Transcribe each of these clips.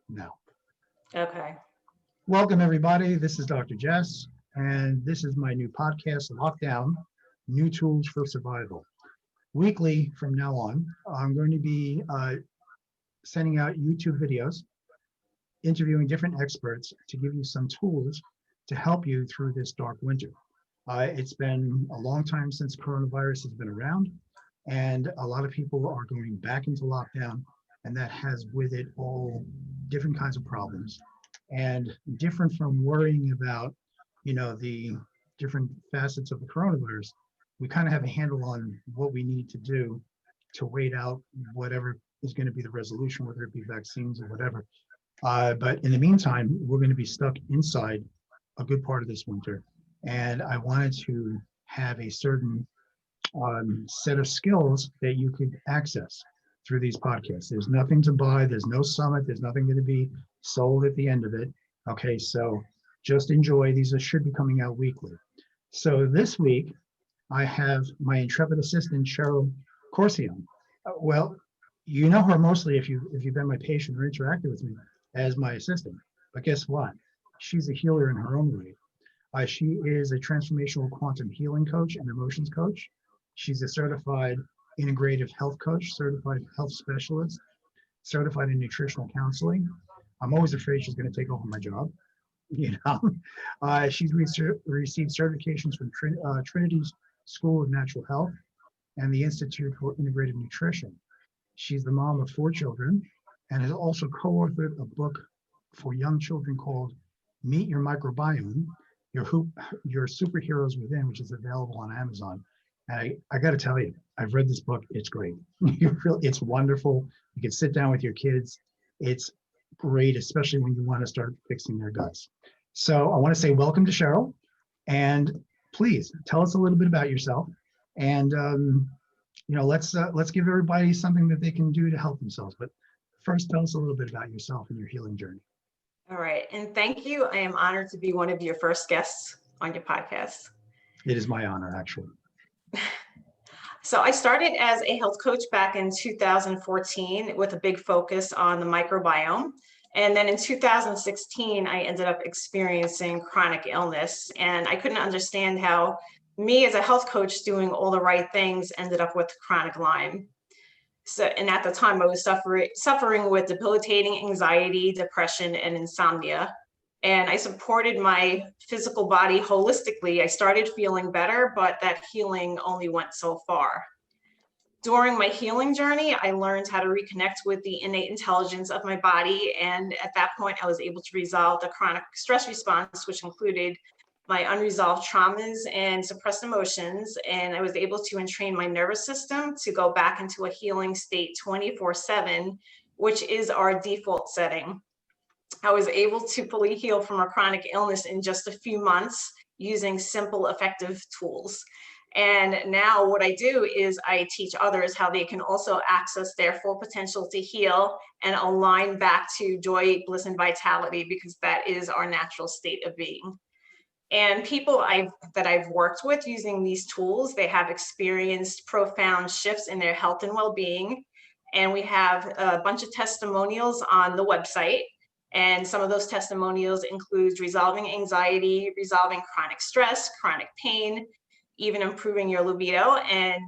now. Okay. Welcome, everybody. This is Dr. Jess, and this is my new podcast, Lockdown, New Tools for Survival. Weekly from now on, I'm going to be sending out YouTube videos, interviewing different experts to give you some tools to help you through this dark winter. It's been a long time since coronavirus has been around, and a lot of people are going back into lockdown, and that has with it all different kinds of problems. And different from worrying about, the different facets of the coronavirus, we kind of have a handle on what we need to do to wait out whatever is going to be the resolution, whether it be vaccines or whatever. But in the meantime, we're going to be stuck inside a good part of this winter. And I wanted to have a certain set of skills that you could access through these podcasts. There's nothing to buy, there's no summit, there's nothing going to be sold at the end of it. Okay, so just enjoy. These should be coming out weekly. So this week, I have my intrepid assistant, Cheryl Corcione. Well, you know her mostly if you've been my patient or interacted with me as my assistant. But guess what? She's a healer in her own way. She is a transformational quantum healing coach and emotions coach. She's a certified integrative health coach, certified health specialist, certified in nutritional counseling. I'm always afraid she's going to take over my job. She's received certifications from Trinity's School of Natural Health and the Institute for Integrative Nutrition. She's the mom of 4 children and has also co-authored a book for young children called Meet Your Microbiome, Your Superheroes Within, which is available on Amazon. And I got to tell you, I've read this book. It's great. It's wonderful. You can sit down with your kids. It's great, especially when you want to start fixing their guts. So I want to say welcome to Cheryl, and please tell us a little bit about yourself. And let's give everybody something that they can do to help themselves. But first, tell us a little bit about yourself and your healing journey. All right. And thank you. I am honored to be one of your first guests on your podcast. It is my honor, actually. So I started as a health coach back in 2014 with a big focus on the microbiome. And then in 2016, I ended up experiencing chronic illness, and I couldn't understand how me as a health coach doing all the right things ended up with chronic Lyme. So, and at the time I was suffering with debilitating anxiety, depression, and insomnia. And I supported my physical body holistically. I started feeling better, but that healing only went so far. During my healing journey, I learned how to reconnect with the innate intelligence of my body. And at that point, I was able to resolve the chronic stress response, which included my unresolved traumas and suppressed emotions. And I was able to entrain my nervous system to go back into a healing state 24/7, which is our default setting. I was able to fully heal from a chronic illness in just a few months using simple, effective tools. And now what I do is I teach others how they can also access their full potential to heal and align back to joy, bliss, and vitality, because that is our natural state of being. And people that I've worked with using these tools, they have experienced profound shifts in their health and well-being. And we have a bunch of testimonials on the website. And some of those testimonials include resolving anxiety, resolving chronic stress, chronic pain, even improving your libido. And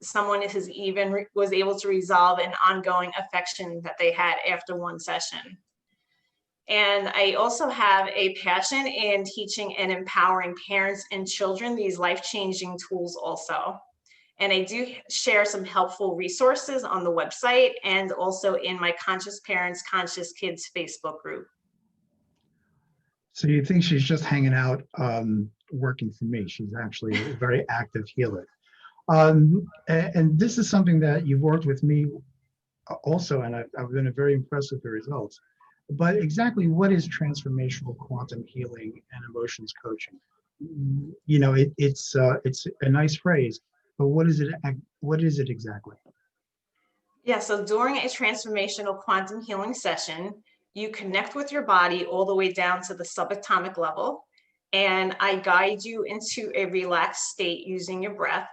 someone was able to resolve an ongoing affection that they had after one session. And I also have a passion in teaching and empowering parents and children these life-changing tools also. And I do share some helpful resources on the website and also in my Conscious Parents, Conscious Kids Facebook group. So you think she's just hanging out, working for me. She's actually a very active healer. And this is something that you've worked with me also, and I've been very impressed with the results. But exactly what is transformational quantum healing and emotions coaching? It's a nice phrase, but what is it exactly? Yeah, so during a transformational quantum healing session, you connect with your body all the way down to the subatomic level, and I guide you into a relaxed state using your breath.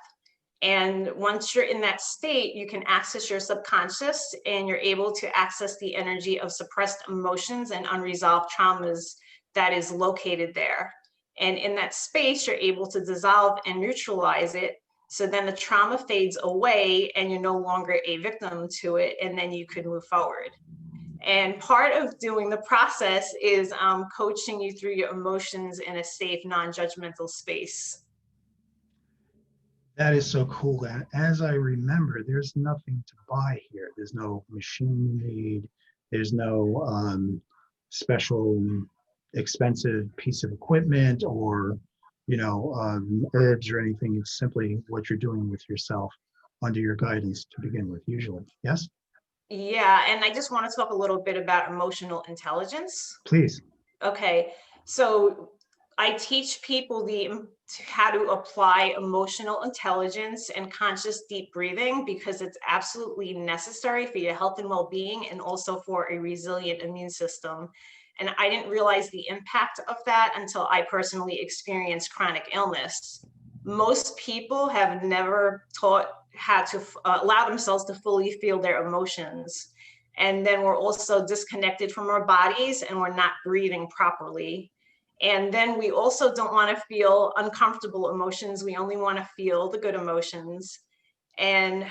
And once you're in that state, you can access your subconscious and you're able to access the energy of suppressed emotions and unresolved traumas that is located there. And in that space, you're able to dissolve and neutralize it. So then the trauma fades away and you're no longer a victim to it. And then you could move forward. And part of doing the process is coaching you through your emotions in a safe, non-judgmental space. That is so cool. And as I remember, there's nothing to buy here. There's no machine made. There's no special expensive piece of equipment or, herbs or anything. It's simply what you're doing with yourself under your guidance to begin with, usually. Yes? Yeah, and I just want to talk a little bit about emotional intelligence. Please. Okay, so I teach people how to apply emotional intelligence and conscious deep breathing because it's absolutely necessary for your health and well-being and also for a resilient immune system. And I didn't realize the impact of that until I personally experienced chronic illness. Most people have never taught how to allow themselves to fully feel their emotions. And then we're also disconnected from our bodies and we're not breathing properly. And then we also don't want to feel uncomfortable emotions. We only want to feel the good emotions. And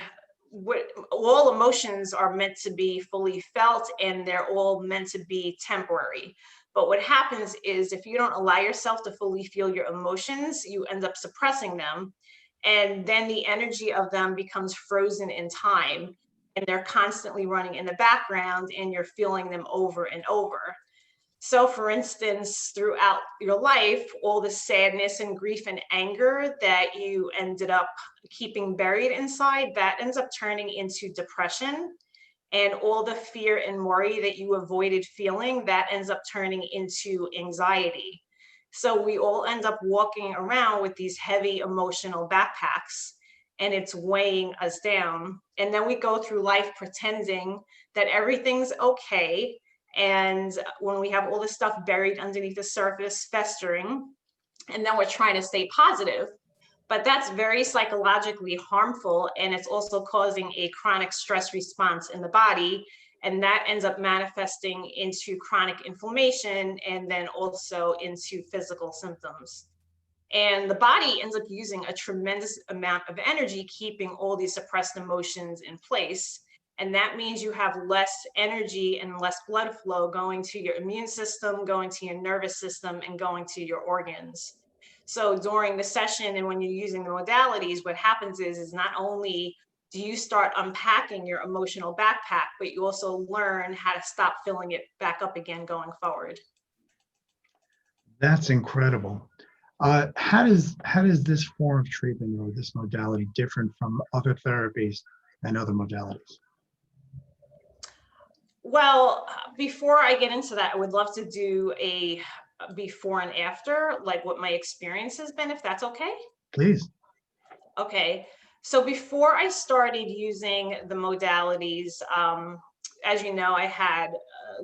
all emotions are meant to be fully felt and they're all meant to be temporary. But what happens is if you don't allow yourself to fully feel your emotions, you end up suppressing them. And then the energy of them becomes frozen in time and they're constantly running in the background and you're feeling them over and over. So for instance, throughout your life, all the sadness and grief and anger that you ended up keeping buried inside, that ends up turning into depression. And all the fear and worry that you avoided feeling, that ends up turning into anxiety. So we all end up walking around with these heavy emotional backpacks and it's weighing us down. And then we go through life pretending that everything's okay. And when we have all this stuff buried underneath the surface, festering, and then we're trying to stay positive, but that's very psychologically harmful. And it's also causing a chronic stress response in the body. And that ends up manifesting into chronic inflammation and then also into physical symptoms. And the body ends up using a tremendous amount of energy keeping all these suppressed emotions in place. And that means you have less energy and less blood flow going to your immune system, going to your nervous system, and going to your organs. So during the session and when you're using the modalities, what happens is not only do you start unpacking your emotional backpack, but you also learn how to stop filling it back up again going forward. That's incredible. How does this form of treatment or this modality different from other therapies and other modalities? Well, before I get into that, I would love to do a before and after, like what my experience has been, if that's okay. Please. Okay, so before I started using the modalities, as you know, I had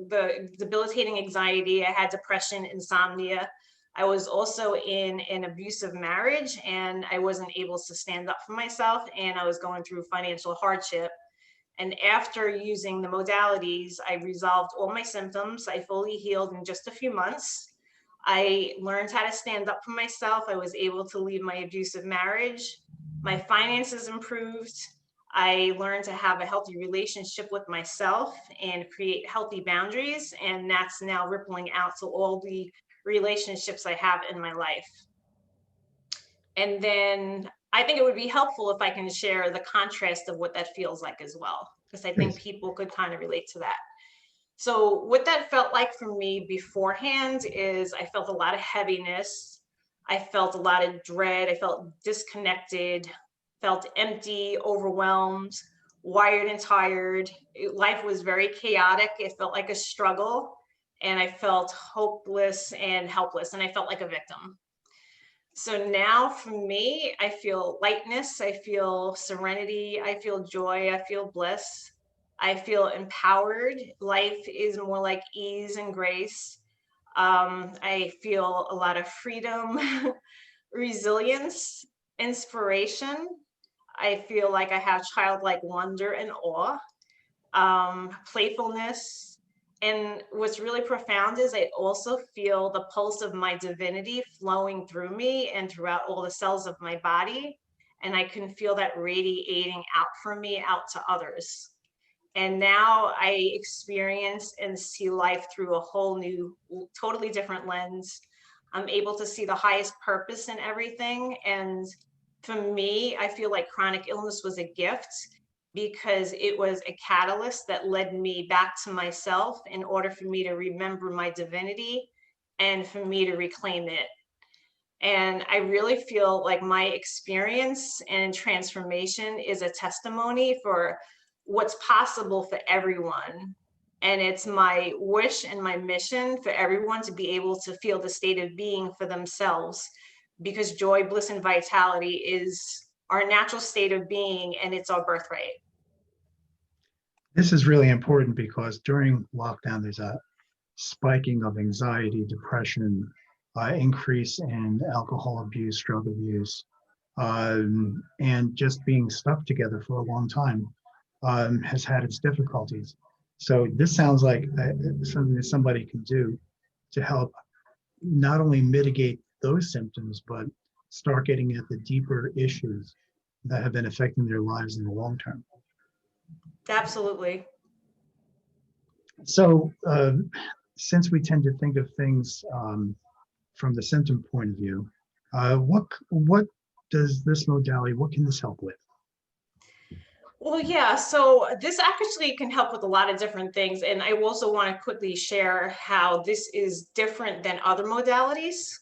the debilitating anxiety, I had depression, insomnia. I was also in an abusive marriage and I wasn't able to stand up for myself and I was going through financial hardship. And after using the modalities, I resolved all my symptoms. I fully healed in just a few months. I learned how to stand up for myself. I was able to leave my abusive marriage. My finances improved. I learned to have a healthy relationship with myself and create healthy boundaries. And that's now rippling out to all the relationships I have in my life. And then I think it would be helpful if I can share the contrast of what that feels like as well, because I think Please. people could kind of relate to that. So what that felt like for me beforehand is I felt a lot of heaviness. I felt a lot of dread. I felt disconnected, felt empty, overwhelmed, wired and tired. Life was very chaotic. It felt like a struggle. And I felt hopeless and helpless. And I felt like a victim. So now for me, I feel lightness, I feel serenity, I feel joy, I feel bliss, I feel empowered. Life is more like ease and grace. I feel a lot of freedom, resilience, inspiration. I feel like I have childlike wonder and awe, playfulness. And what's really profound is I also feel the pulse of my divinity flowing through me and throughout all the cells of my body. And I can feel that radiating out from me, out to others. And now I experience and see life through a whole new, totally different lens. I'm able to see the highest purpose in everything. And for me, I feel like chronic illness was a gift because it was a catalyst that led me back to myself in order for me to remember my divinity and for me to reclaim it. And I really feel like my experience and transformation is a testimony for what's possible for everyone. And it's my wish and my mission for everyone to be able to feel the state of being for themselves, because joy, bliss, and vitality is our natural state of being, and it's our birthright. This is really important because during lockdown, there's a spiking of anxiety, depression, increase in alcohol abuse, drug abuse, and just being stuck together for a long time has had its difficulties. So this sounds like something that somebody can do to help not only mitigate those symptoms, but start getting at the deeper issues that have been affecting their lives in the long term. Absolutely. So since we tend to think of things from the symptom point of view, what does this modality, what can this help with? Well, yeah, so this actually can help with a lot of different things. And I also want to quickly share how this is different than other modalities.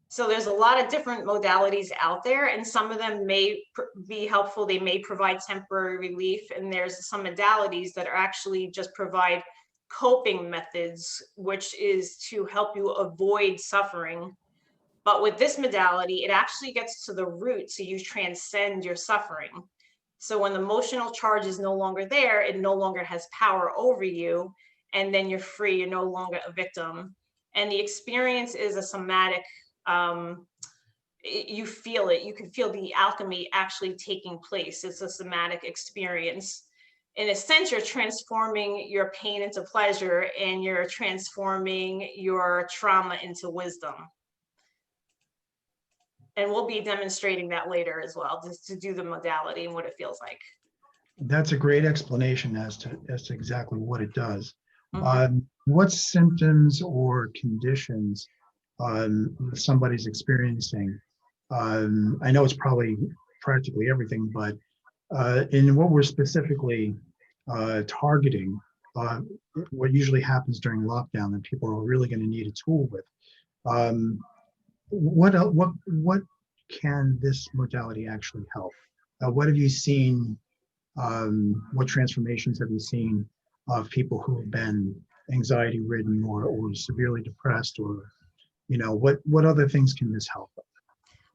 So there's a lot of different modalities out there, and some of them may be helpful. They may provide temporary relief. And there's some modalities that are actually just provide coping methods, which is to help you avoid suffering. But with this modality, it actually gets to the root, so you transcend your suffering. So when the emotional charge is no longer there, it no longer has power over you, and then you're free, you're no longer a victim. And the experience is a somatic, you feel it, you can feel the alchemy actually taking place. It's a somatic experience. In a sense, you're transforming your pain into pleasure, and you're transforming your trauma into wisdom. And we'll be demonstrating that later as well, just to do the modality and what it feels like. That's a great explanation as to exactly what it does. Mm-hmm. What symptoms or conditions somebody's experiencing? I know it's probably practically everything, but in what we're specifically targeting, what usually happens during lockdown that people are really going to need a tool with. What can this modality actually help? What have you seen? What transformations have you seen of people who have been anxiety ridden or severely depressed, or what other things can this help?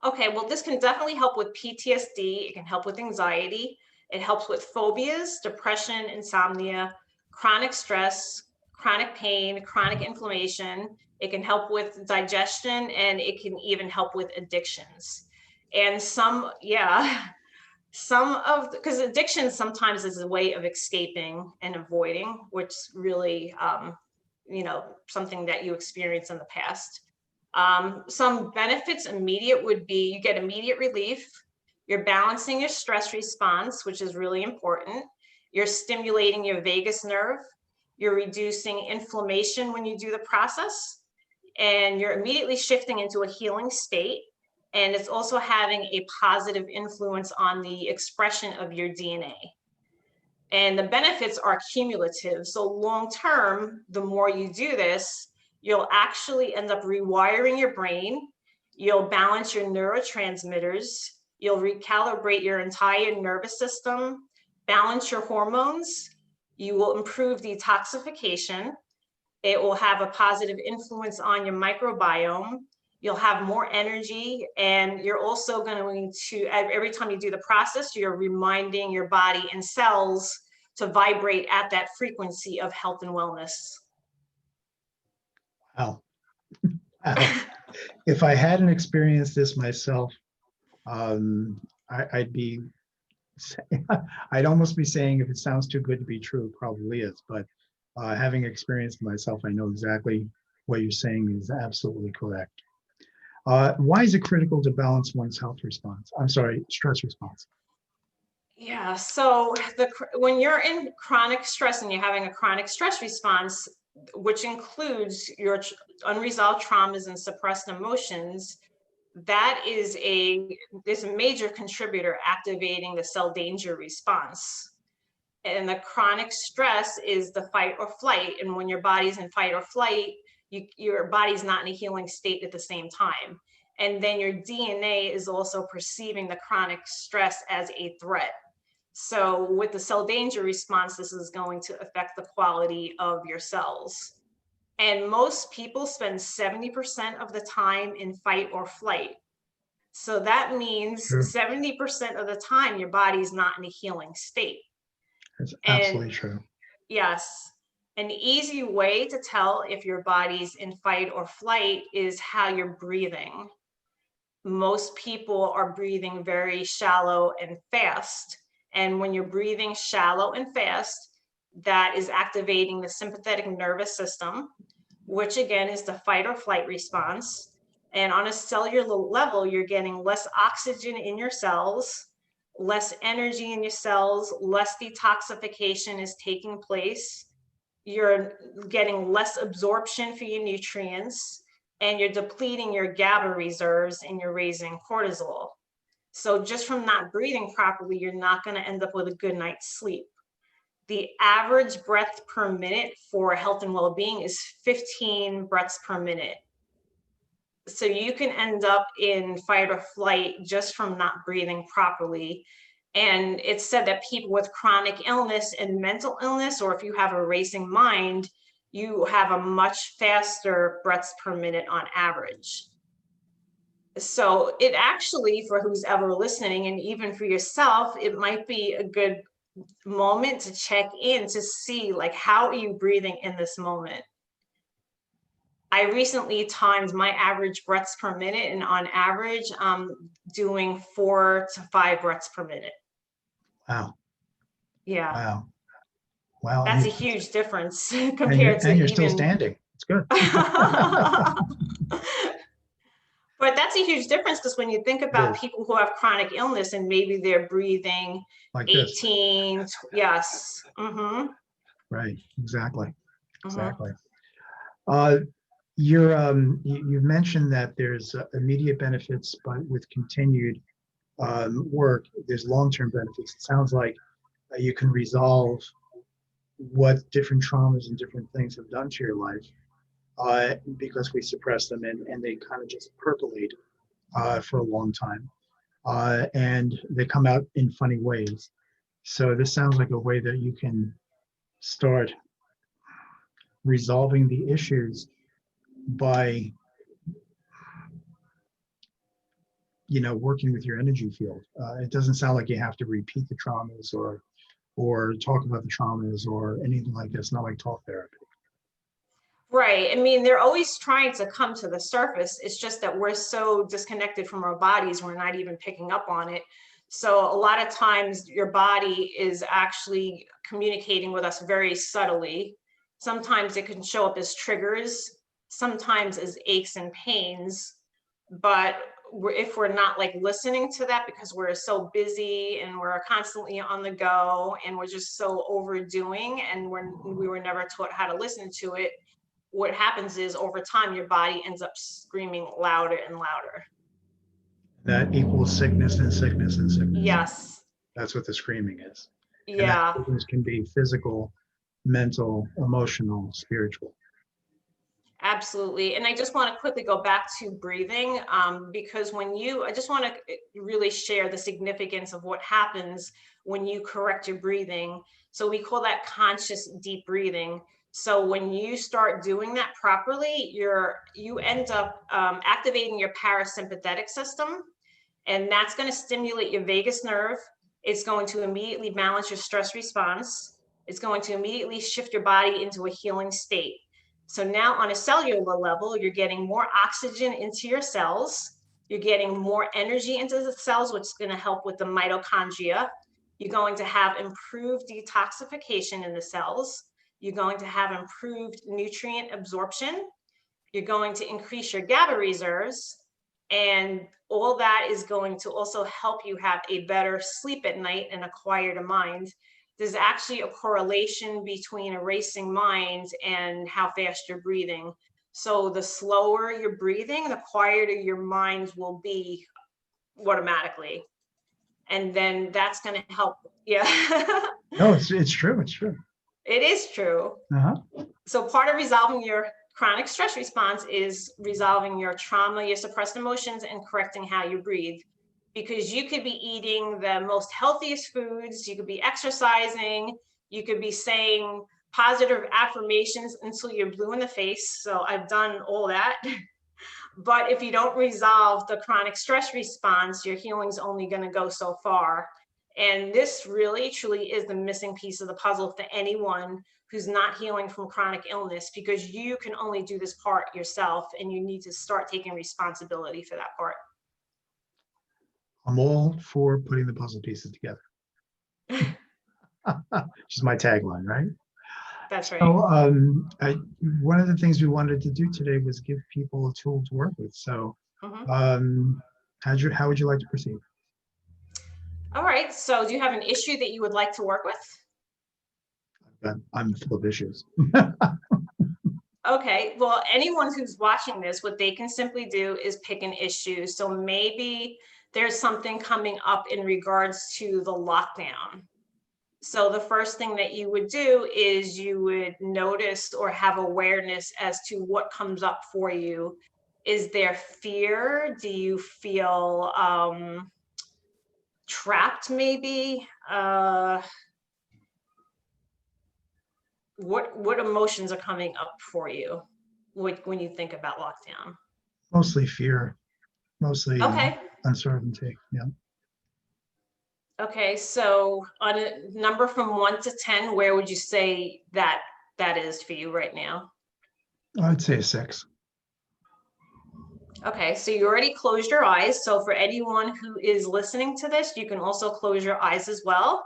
Okay, well, this can definitely help with PTSD. It can help with anxiety. It helps with phobias, depression, insomnia, chronic stress, chronic pain, chronic inflammation. It can help with digestion, and it can even help with addictions. And because addiction sometimes is a way of escaping and avoiding, which really, something that you experienced in the past. Some benefits immediate would be you get immediate relief. You're balancing your stress response, which is really important. You're stimulating your vagus nerve. You're reducing inflammation when you do the process. And you're immediately shifting into a healing state. And it's also having a positive influence on the expression of your DNA. And the benefits are cumulative. So long term, the more you do this, you'll actually end up rewiring your brain. You'll balance your neurotransmitters. You'll recalibrate your entire nervous system, balance your hormones. You will improve detoxification. It will have a positive influence on your microbiome. You'll have more energy, and you're also going to, every time you do the process, you're reminding your body and cells to vibrate at that frequency of health and wellness. Wow. Wow. If I hadn't experienced this myself, I'd be I'd almost be saying if it sounds too good to be true, it probably is. But having experienced it myself, I know exactly what you're saying is absolutely correct. Why is it critical to balance one's health response? I'm sorry, stress response. Yeah, so when you're in chronic stress and you're having a chronic stress response, which includes your unresolved traumas and suppressed emotions, that is a major contributor activating the cell danger response. And the chronic stress is the fight or flight. And when your body's in fight or flight, your body's not in a healing state at the same time. And then your DNA is also perceiving the chronic stress as a threat. So with the cell danger response, this is going to affect the quality of your cells. And most people spend 70% of the time in fight or flight. So that means True. 70% of the time, your body's not in a healing state. That's And absolutely true. yes, an easy way to tell if your body's in fight or flight is how you're breathing. Most people are breathing very shallow and fast. And when you're breathing shallow and fast, that is activating the sympathetic nervous system, which again is the fight or flight response. And on a cellular level, you're getting less oxygen in your cells, less energy in your cells, less detoxification is taking place. You're getting less absorption for your nutrients, and you're depleting your GABA reserves and you're raising cortisol. So just from not breathing properly, you're not going to end up with a good night's sleep. The average breath per minute for health and well-being is 15 breaths per minute. So you can end up in fight or flight just from not breathing properly. And it's said that people with chronic illness and mental illness, or if you have a racing mind, you have a much faster breaths per minute on average. So it actually, for who's ever listening, and even for yourself, it might be a good moment to check in to see, like, how are you breathing in this moment? I recently timed my average breaths per minute, and on average, I'm doing 4 to 5 breaths per minute. Wow. Yeah. Wow. Wow. That's a huge difference and compared to you're even still standing. It's good. But that's a huge difference, because when you think about people who have chronic illness and maybe they're breathing like 18, this. yes. Mm-hmm. Right. Exactly. Mm-hmm. Exactly. You've mentioned that there's immediate benefits, but with continued work, there's long-term benefits. It sounds like you can resolve what different traumas and different things have done to your life because we suppress them and they kind of just percolate for a long time. And they come out in funny ways. So this sounds like a way that you can start resolving the issues by, working with your energy field. It doesn't sound like you have to repeat the traumas or talk about the traumas or anything like this. Not like talk therapy. Right. I mean, they're always trying to come to the surface. It's just that we're so disconnected from our bodies, we're not even picking up on it. So a lot of times your body is actually communicating with us very subtly. Sometimes it can show up as triggers, sometimes as aches and pains. But if we're not like listening to that, because we're so busy and we're constantly on the go and we're just so overdoing, and we were never taught how to listen to it, what happens is over time your body ends up screaming louder and louder. That equals sickness and sickness and sickness. Yes. That's what the screaming is. Yeah. And that sickness can be physical, mental, emotional, spiritual. Absolutely. And I just want to quickly go back to breathing, because I just want to really share the significance of what happens when you correct your breathing. So we call that conscious deep breathing. So when you start doing that properly, you end up activating your parasympathetic system, and that's going to stimulate your vagus nerve. It's going to immediately balance your stress response. It's going to immediately shift your body into a healing state. So now on a cellular level, you're getting more oxygen into your cells. You're getting more energy into the cells, which is going to help with the mitochondria. You're going to have improved detoxification in the cells. You're going to have improved nutrient absorption. You're going to increase your GABA reserves. And all that is going to also help you have a better sleep at night and a quieter mind. There's actually a correlation between a racing mind and how fast you're breathing. So the slower you're breathing, the quieter your mind will be automatically. And then that's going to help. Yeah. No, it's true. It's true. It is true. So part of resolving your chronic stress response is resolving your trauma, your suppressed emotions, and correcting how you breathe. Because you could be eating the most healthiest foods, you could be exercising, you could be saying positive affirmations until you're blue in the face. So I've done all that. But if you don't resolve the chronic stress response, your healing's only going to go so far. And this really, truly is the missing piece of the puzzle for anyone who's not healing from chronic illness, because you can only do this part yourself, and you need to start taking responsibility for that part. I'm all for putting the puzzle pieces together. Which is my tagline, right? That's right. So one of the things we wanted to do today was give people a tool to work with. So how would you like to proceed? All right. So do you have an issue that you would like to work with? I'm full of issues. Okay. Well, anyone who's watching this, what they can simply do is pick an issue. So maybe there's something coming up in regards to the lockdown. So the first thing that you would do is you would notice or have awareness as to what comes up for you. Is there fear? Do you feel trapped maybe? What emotions are coming up for you when you think about lockdown? Mostly fear, mostly uncertainty. Yeah. Okay, so on a number from 1 to 10, where would you say that is for you right now? I'd say a 6. Okay, so you already closed your eyes. So for anyone who is listening to this, you can also close your eyes as well.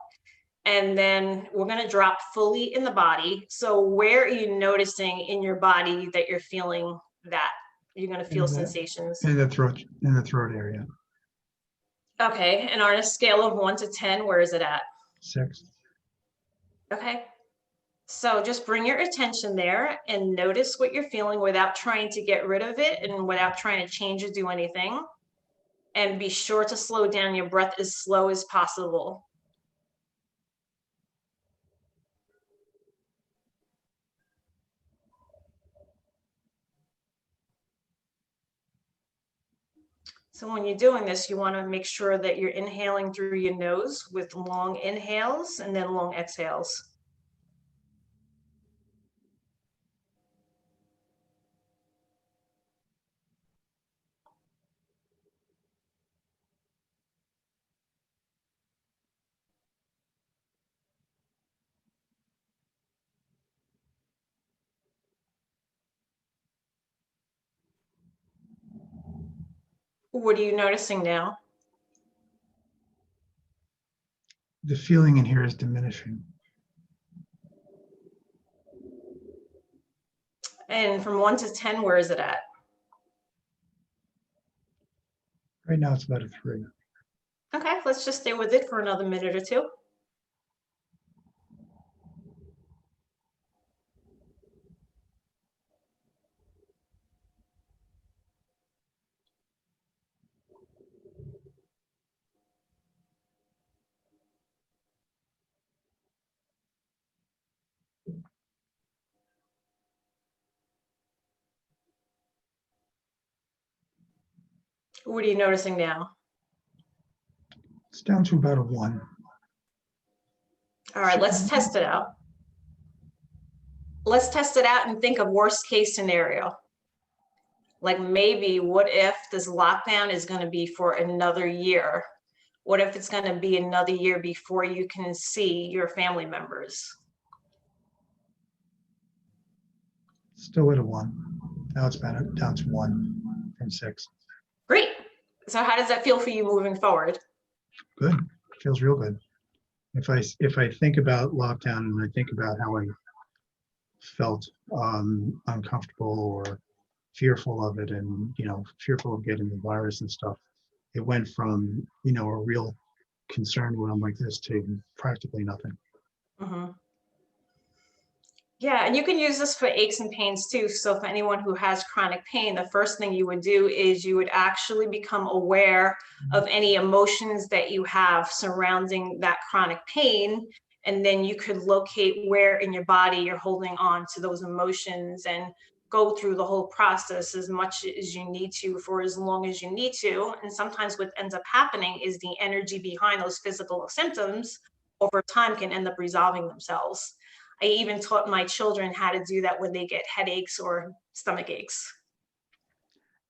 And then we're going to drop fully in the body. So where are you noticing in your body that you're feeling that? You're going to feel sensations? In the throat area. Okay, and on a scale of 1 to 10, where is it at? 6. Okay. So just bring your attention there and notice what you're feeling without trying to get rid of it and without trying to change or do anything. And be sure to slow down your breath as slow as possible. So when you're doing this, you want to make sure that you're inhaling through your nose with long inhales and then long exhales. What are you noticing now? The feeling in here is diminishing. And from 1 to 10, where is it at? Right now it's about a 3. Okay, let's just stay with it for another minute or two. What are you noticing now? It's down to about a 1. All right, let's test it out. Let's test it out and think of worst case scenario. Like maybe what if this lockdown is going to be for another year? What if it's going to be another year before you can see your family members? Still at a 1. Now it's down to 1 from 6. Great. So how does that feel for you moving forward? Good. Feels real good. if I think about lockdown and I think about how I felt uncomfortable or fearful of it, and fearful of getting the virus and stuff, it went from a real concern when I'm like this to practically nothing. Mhm. Yeah, and you can use this for aches and pains too. So for anyone who has chronic pain, the first thing you would do is you would actually become aware of any emotions that you have surrounding that chronic pain. And then you could locate where in your body you're holding on to those emotions and go through the whole process as much as you need to for as long as you need to. And sometimes what ends up happening is the energy behind those physical symptoms over time can end up resolving themselves. I even taught my children how to do that when they get headaches or stomach aches.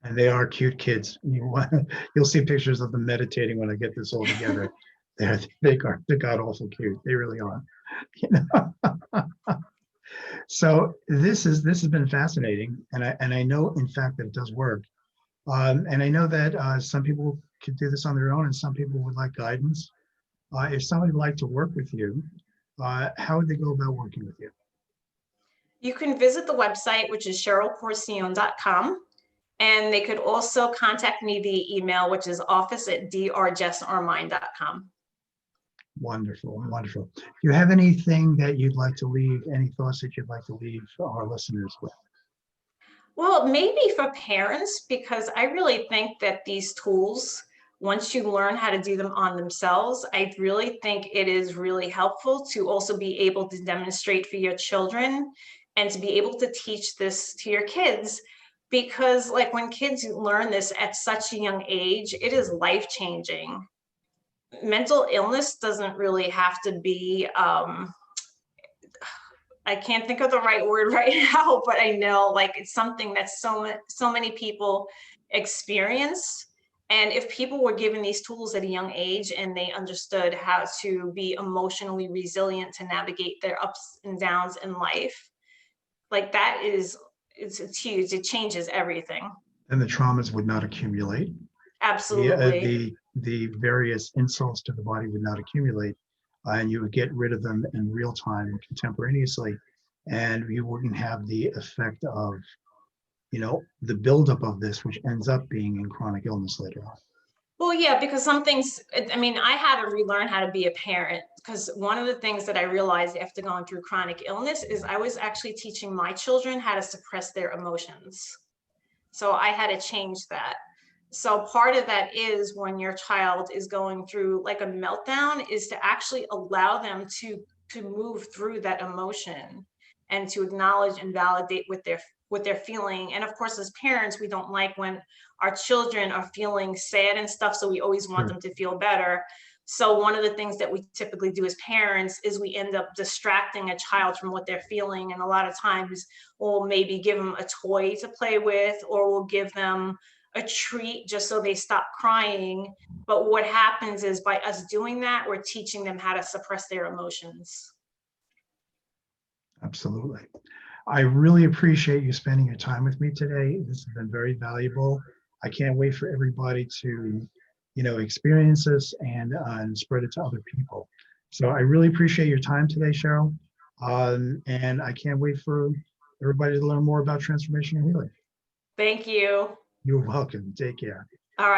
And they are cute kids. You'll see pictures of them meditating when I get this all together. They're god awful cute. They really are. So this has been fascinating, and I know in fact that it does work. And I know that some people could do this on their own, and some people would like guidance. If somebody would like to work with you, how would they go about working with you? You can visit the website, which is CherylCorcione.com. And they could also contact me via email, which is office@drjessormine.com. Wonderful, wonderful. Do you have anything that you'd like to leave, any thoughts that you'd like to leave our listeners with? Well, maybe for parents, because I really think that these tools, once you learn how to do them on themselves, I really think it is really helpful to also be able to demonstrate for your children and to be able to teach this to your kids. Because, like, when kids learn this at such a young age, it is life changing. Mental illness doesn't really have to be I can't think of the right word right now, but I know, like, it's something that so many people experience. And if people were given these tools at a young age and they understood how to be emotionally resilient to navigate their ups and downs in life, like, that is, it's huge. It changes everything. And the traumas would not accumulate. Absolutely. The various insults to the body would not accumulate, and you would get rid of them in real time, contemporaneously, and you wouldn't have the effect of the buildup of this, which ends up being in chronic illness later on. Well, yeah, because some things, I mean, I had to relearn how to be a parent, because one of the things that I realized after going through chronic illness is I was actually teaching my children how to suppress their emotions. So I had to change that. So part of that is when your child is going through like a meltdown, is to actually allow them to move through that emotion and to acknowledge and validate what they're feeling. And of course, as parents, we don't like when our children are feeling sad and stuff, so we always want Sure. them to feel better. So one of the things that we typically do as parents is we end up distracting a child from what they're feeling. And a lot of times we'll maybe give them a toy to play with, or we'll give them a treat just so they stop crying. But what happens is, by us doing that, we're teaching them how to suppress their emotions. Absolutely. I really appreciate you spending your time with me today. This has been very valuable. I can't wait for everybody to, experience this and spread it to other people. So I really appreciate your time today, Cheryl. And I can't wait for everybody to learn more about transformational healing. Thank you. You're welcome. Take care. All right.